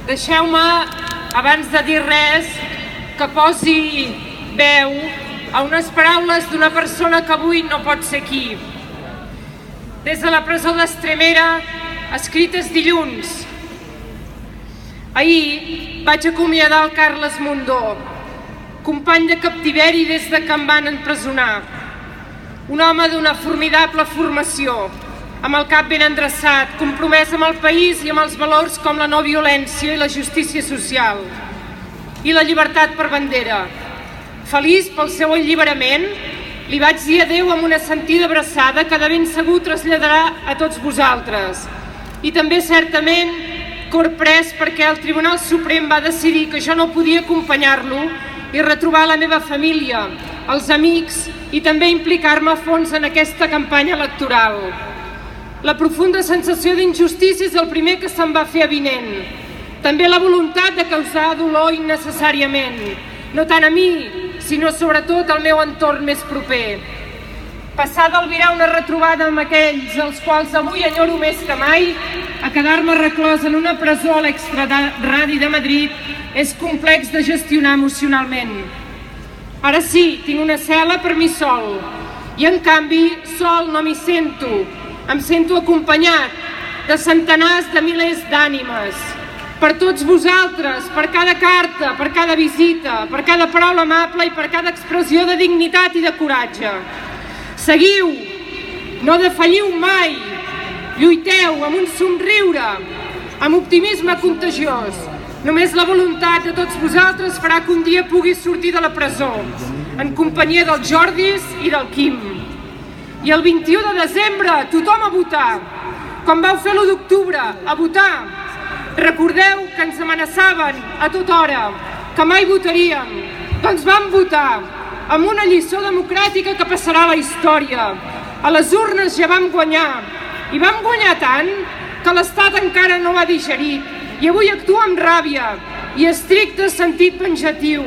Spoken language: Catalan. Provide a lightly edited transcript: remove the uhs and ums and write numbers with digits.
Deixeu-me, abans de dir res, que posi veu a unes paraules d'una persona que avui no pot ser aquí. Des de la presó d'Estremera, escrites dilluns. Ahir vaig acomiadar el Carles Mundó, company de captiveri des que em van empresonar. Un home d'una formidable formació, amb el cap ben endreçat, compromès amb el país i amb els valors com la no violència i la justícia social i la llibertat per bandera. Feliç pel seu alliberament, li vaig dir adéu amb una sentida abraçada que de ben segur traslladarà a tots vosaltres. I també certament cor pres perquè el Tribunal Suprem va decidir que jo no podia acompanyar-lo i retrobar la meva família, els amics i també implicar-me a fons en aquesta campanya electoral. La profunda sensació d'injustícia és el primer que se'm va fer avinent. També la voluntat de causar dolor innecessàriament, no tant a mi, sinó sobretot al meu entorn més proper. Passar d'albirar una retrobada amb aquells als quals avui enyoro més que mai, a quedar-me reclòs en una presó a l'extraradi de Madrid és complex de gestionar emocionalment. Ara sí, tinc una cel·la per mi sol, i en canvi sol no m'hi sento. Em sento acompanyat de centenars de milers d'ànimes. Per tots vosaltres, per cada carta, per cada visita, per cada paraula amable i per cada expressió de dignitat i de coratge. Seguiu, no defalliu mai, lluiteu amb un somriure, amb optimisme contagiós. Només la voluntat de tots vosaltres farà que un dia pugui sortir de la presó, en companyia dels Jordis i del Quim. I el 21 de desembre, tothom a votar. Com vau fer l'1 d'octubre, a votar. Recordeu que ens amenaçaven a tota hora, que mai votaríem. Doncs vam votar, amb una lliçó democràtica que passarà a la història. A les urnes ja vam guanyar, i vam guanyar tant que l'Estat encara no ho ha digerit, i avui actua amb ràbia i estricte sentit venjatiu.